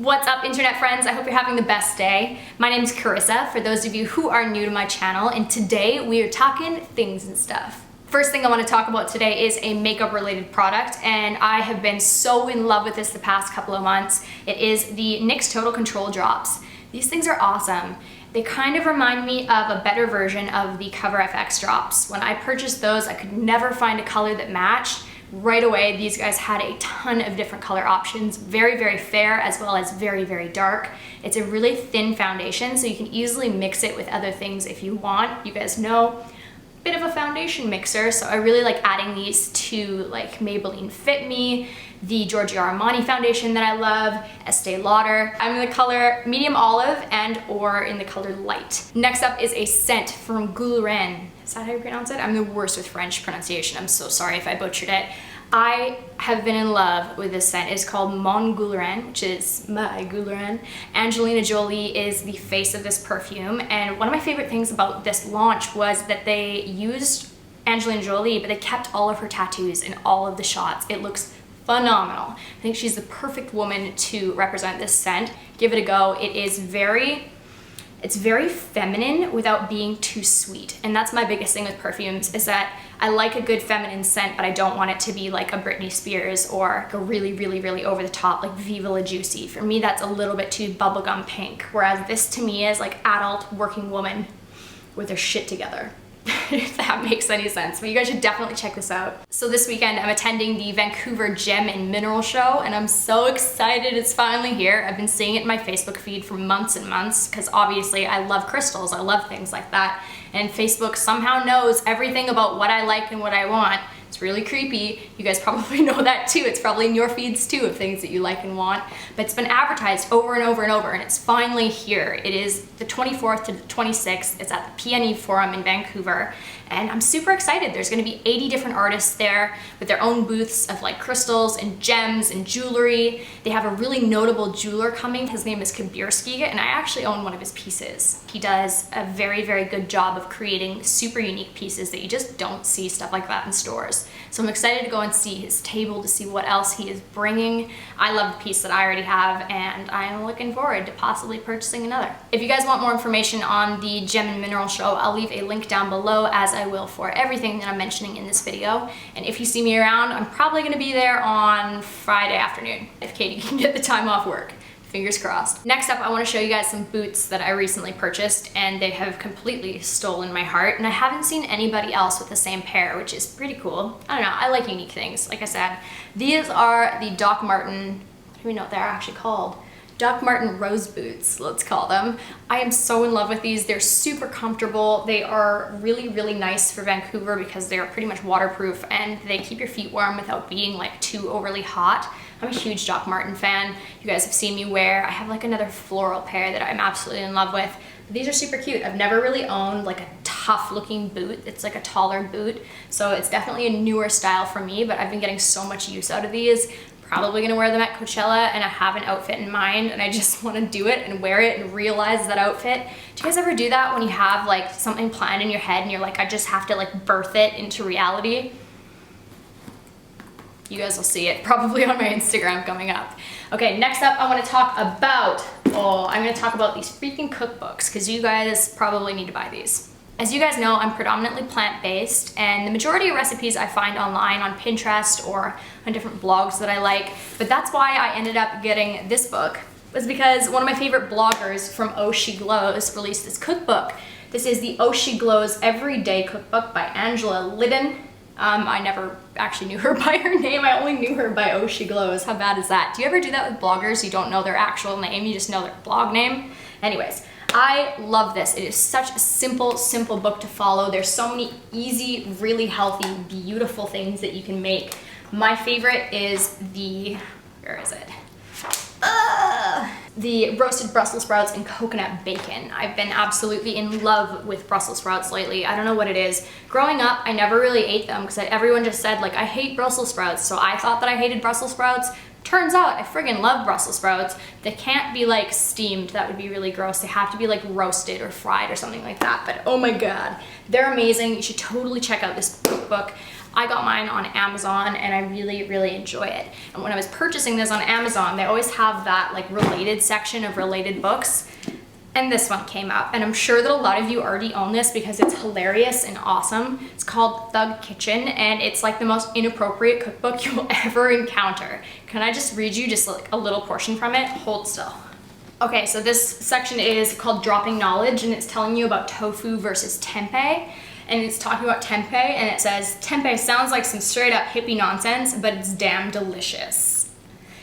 What's up, internet friends? I hope you're having the best day. My name is Karissa, for those of you who are new to my channel, and today we are talking things and stuff. First thing I want to talk about today is a makeup related product, and I have been so in love with this the past couple of months. It is the NYX Total Control Drops. These things are awesome. They kind of remind me of a better version of the Cover FX drops. When I purchased those, I could never find a color that matched. Right away, these guys had a ton of different color options, very, very fair as well as very, very dark. It's a really thin foundation, so you can easily mix it with other things if you want. You guys know, bit of a foundation mixer, so I really like adding these to like Maybelline Fit Me, the Giorgio Armani foundation that I love, Estee Lauder. I'm in the color medium olive and or in the color light. Next up is a scent from Gulen. Is that how you pronounce it? I'm the worst with French pronunciation. I'm so sorry if I butchered it. I have been in love with this scent. It's called Mon Gulen, which is my Gulen. Angelina Jolie is the face of this perfume, and one of my favorite things about this launch was that they used Angelina Jolie, but they kept all of her tattoos in all of the shots. It looks phenomenal. I think she's the perfect woman to represent this scent. Give it a go. It's very feminine without being too sweet. And that's my biggest thing with perfumes, is that I like a good feminine scent, but I don't want it to be like a Britney Spears or go really, really, really over the top, like Viva La Juicy. For me, that's a little bit too bubblegum pink. Whereas this to me is like adult working woman with their shit together. If that makes any sense, but you guys should definitely check this out. So this weekend I'm attending the Vancouver Gem and Mineral Show, and I'm so excited it's finally here. I've been seeing it in my Facebook feed for months and months because obviously I love crystals, I love things like that, and Facebook somehow knows everything about what I like and what I want. It's really creepy. You guys probably know that too. It's probably in your feeds too of things that you like and want, but it's been advertised over and over and over, and it's finally here. It is the 24th to the 26th. It's at the PNE Forum in Vancouver, and I'm super excited. There's gonna be 80 different artists there with their own booths of like crystals and gems and jewelry. They have a really notable jeweler coming. His name is Kabirski, and I actually own one of his pieces. He does a very, very good job of creating super unique pieces that you just don't see stuff like that in stores. So I'm excited to go and see his table to see what else he is bringing. I love the piece that I already have, and I'm looking forward to possibly purchasing another. If you guys want more information on the Gem and Mineral Show, I'll leave a link down below, as I will for everything that I'm mentioning in this video. And if you see me around, I'm probably gonna be there on Friday afternoon, if Katie can get the time off work. Fingers crossed. Next up, I want to show you guys some boots that I recently purchased, and they have completely stolen my heart, and I haven't seen anybody else with the same pair, which is pretty cool. I don't know, I like unique things. Like I said, these are the Doc Marten, I don't even know what they're actually called. Doc Marten rose boots, let's call them. I am so in love with these. They're super comfortable. They are really, really nice for Vancouver because they're pretty much waterproof and they keep your feet warm without being like too overly hot. I'm a huge Doc Marten fan. You guys have seen me wear. I have like another floral pair that I'm absolutely in love with. These are super cute. I've never really owned like a tough looking boot. It's like a taller boot. So it's definitely a newer style for me, but I've been getting so much use out of these. Probably gonna wear them at Coachella, and I have an outfit in mind and I just wanna do it and wear it and realize that outfit. Do you guys ever do that when you have like something planned in your head and you're like, I just have to like birth it into reality? You guys will see it probably on my Instagram coming up. Okay, next up I wanna talk about, I'm gonna talk about these freaking cookbooks because you guys probably need to buy these. As you guys know, I'm predominantly plant-based, and the majority of recipes I find online on Pinterest or on different blogs that I like, but that's why I ended up getting this book, was because one of my favorite bloggers from Oh She Glows released this cookbook. This is the Oh She Glows Everyday Cookbook by Angela Liddon. I never actually knew her by her name. I only knew her by Oh She Glows. How bad is that? Do you ever do that with bloggers? You don't know their actual name, you just know their blog name? Anyways, I love this. It is such a simple, simple book to follow. There's so many easy, really healthy, beautiful things that you can make. My favorite is the, where is it? The roasted Brussels sprouts and coconut bacon. I've been absolutely in love with Brussels sprouts lately. I don't know what it is. Growing up, I never really ate them because everyone just said like, I hate Brussels sprouts. So I thought that I hated Brussels sprouts. Turns out I friggin' love Brussels sprouts. They can't be like steamed, that would be really gross. They have to be like roasted or fried or something like that. But oh my God, they're amazing. You should totally check out this cookbook. I got mine on Amazon and I really, really enjoy it. And when I was purchasing this on Amazon, they always have that like related section of related books. And this one came up, and I'm sure that a lot of you already own this because it's hilarious and awesome. It's called Thug Kitchen, and it's like the most inappropriate cookbook you will ever encounter. Can I just read you just like a little portion from it? Hold still. Okay, so this section is called Dropping Knowledge, and it's telling you about tofu versus tempeh. And it's talking about tempeh, and it says, tempeh sounds like some straight up hippie nonsense, but it's damn delicious.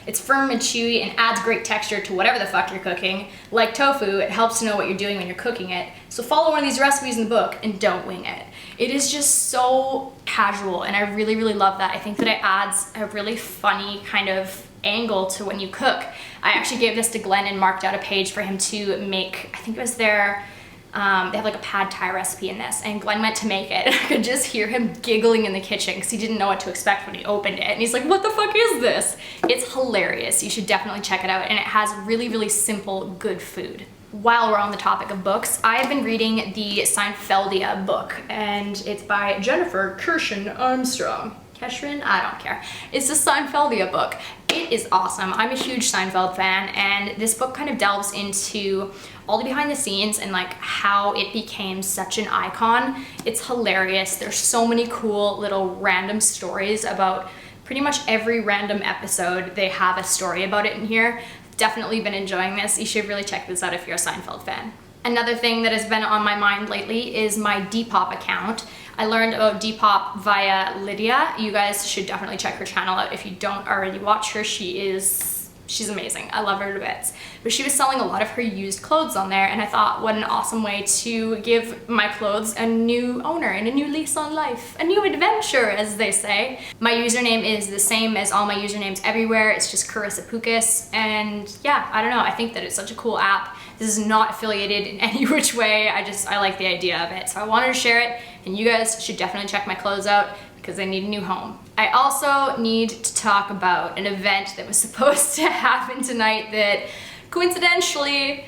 It's firm and chewy and adds great texture to whatever the fuck you're cooking. Like tofu, it helps to know what you're doing when you're cooking it. So follow one of these recipes in the book and don't wing it. It is just so casual, and I really, really love that. I think that it adds a really funny kind of angle to when you cook. I actually gave this to Glenn and marked out a page for him to make, I think it was their, they have like a pad thai recipe in this, and Glenn went to make it, and I could just hear him giggling in the kitchen because he didn't know what to expect when he opened it, and he's like, what the fuck is this? It's hilarious. You should definitely check it out, and it has really, really simple, good food. While we're on the topic of books, I have been reading the Seinfeldia book, and it's by Jennifer Kirshen Armstrong. Keshrin? I don't care. It's the Seinfeldia book. It is awesome. I'm a huge Seinfeld fan, and this book kind of delves into all the behind the scenes and like how it became such an icon. It's hilarious. There's so many cool little random stories about pretty much every random episode. They have a story about it in here. Definitely been enjoying this. You should really check this out if you're a Seinfeld fan. Another thing that has been on my mind lately is my Depop account. I learned about Depop via Lydia. You guys should definitely check her channel out if you don't already watch her. She's amazing. I love her to bits. But she was selling a lot of her used clothes on there, and I thought, what an awesome way to give my clothes a new owner and a new lease on life, a new adventure, as they say. My username is the same as all my usernames everywhere. It's just Karissa Pukas, and yeah, I don't know. I think that it's such a cool app. This is not affiliated in any which way. I like the idea of it, so I wanted to share it, and you guys should definitely check my clothes out because I need a new home. I also need to talk about an event that was supposed to happen tonight that coincidentally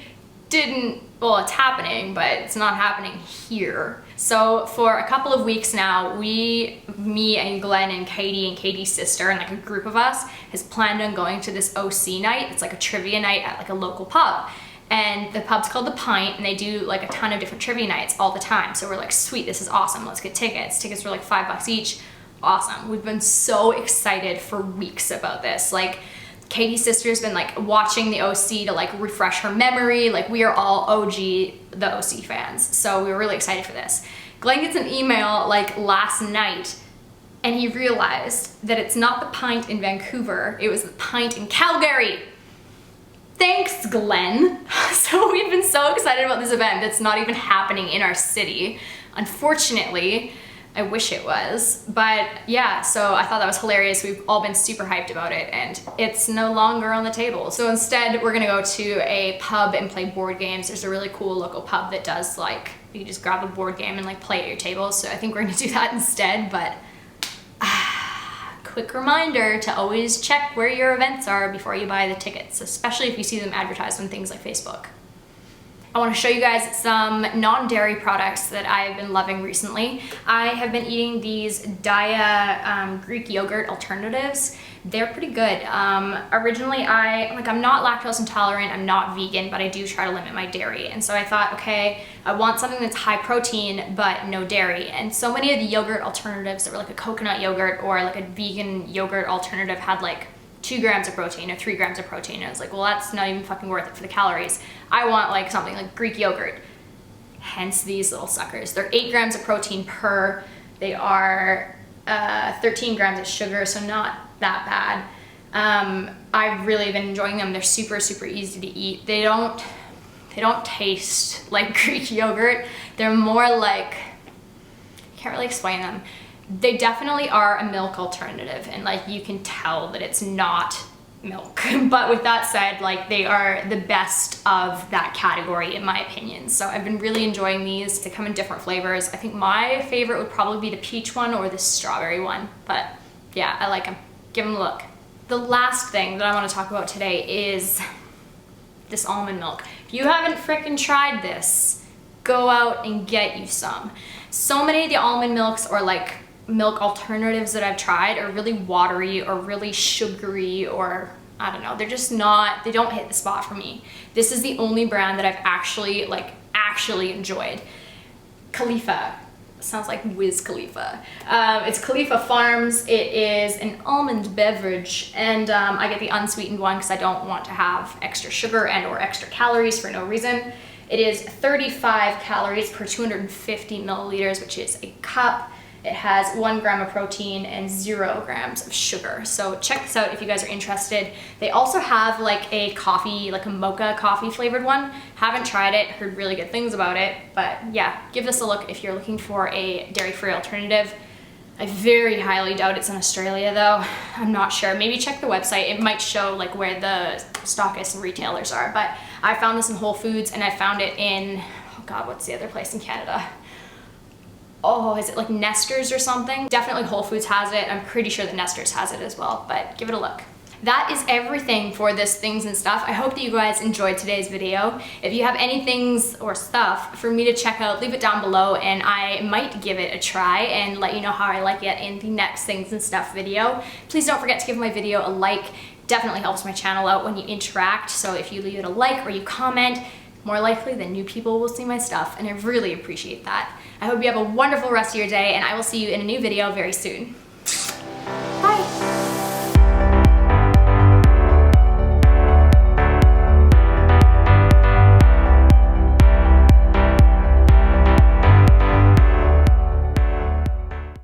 didn't, well, it's happening, but it's not happening here. So for a couple of weeks now, me and Glenn and Katie's sister, and like a group of us, has planned on going to this OC night. It's like a trivia night at like a local pub. And the pub's called The Pint, and they do like a ton of different trivia nights all the time. So we're like, sweet, this is awesome, let's get tickets. Tickets were like $5 each. Awesome. We've been so excited for weeks about this. Like, Katie's sister's been like watching the OC to like refresh her memory. Like, we are all OG the OC fans. So we were really excited for this. Glenn gets an email like last night, and he realized that it's not The Pint in Vancouver, it was The Pint in Calgary. Thanks, Glenn. So we've been so excited about this event that's not even happening in our city. Unfortunately, I wish it was, but yeah, so I thought that was hilarious. We've all been super hyped about it, and it's no longer on the table. So instead, we're gonna go to a pub and play board games. There's a really cool local pub that does like, you just grab a board game and like play at your table. So I think we're gonna do that instead, but quick reminder to always check where your events are before you buy the tickets, especially if you see them advertised on things like Facebook. I want to show you guys some non-dairy products that I've been loving recently. I have been eating these Daya Greek yogurt alternatives. They're pretty good. Originally, I'm not lactose intolerant, I'm not vegan, but I do try to limit my dairy. And so I thought, okay, I want something that's high protein, but no dairy. And so many of the yogurt alternatives that were like a coconut yogurt or like a vegan yogurt alternative had like 2 grams of protein or 3 grams of protein. And I was like, well, that's not even fucking worth it for the calories. I want like something like Greek yogurt. Hence these little suckers. They're 8 grams of protein per. They are 13 grams of sugar, so not that bad. I've really been enjoying them. They're super, super easy to eat. They don't taste like Greek yogurt. They're more like, I can't really explain them. They definitely are a milk alternative, and like you can tell that it's not milk. But with that said, like they are the best of that category in my opinion. So I've been really enjoying these. They come in different flavors. I think my favorite would probably be the peach one or the strawberry one, but yeah, I like them. Give them a look. The last thing that I want to talk about today is this almond milk. If you haven't frickin' tried this, go out and get you some. So many of the almond milks, or like milk alternatives that I've tried are really watery or really sugary, or I don't know, they're just not, they don't hit the spot for me. This is the only brand that I've actually enjoyed. Khalifa. Sounds like Wiz Khalifa. It's Khalifa Farms. It is an almond beverage, and I get the unsweetened one because I don't want to have extra sugar and or extra calories for no reason. It is 35 calories per 250 milliliters, which is a cup. It has 1 gram of protein and 0 grams of sugar. So check this out if you guys are interested. They also have like a coffee, like a mocha coffee flavored one. Haven't tried it, heard really good things about it, but yeah, give this a look if you're looking for a dairy-free alternative. I very highly doubt it's in Australia though. I'm not sure. Maybe check the website. It might show like where the stockists and retailers are, but I found this in Whole Foods and I found it in, oh God, what's the other place in Canada? Oh, is it like Nestor's or something? Definitely Whole Foods has it. I'm pretty sure that Nestor's has it as well, but give it a look. That is everything for this things and stuff. I hope that you guys enjoyed today's video. If you have any things or stuff for me to check out, leave it down below and I might give it a try and let you know how I like it in the next things and stuff video. Please don't forget to give my video a like. Definitely helps my channel out when you interact. So if you leave it a like or you comment, more likely than new people will see my stuff, and I really appreciate that. I hope you have a wonderful rest of your day, and I will see you in a new video very soon.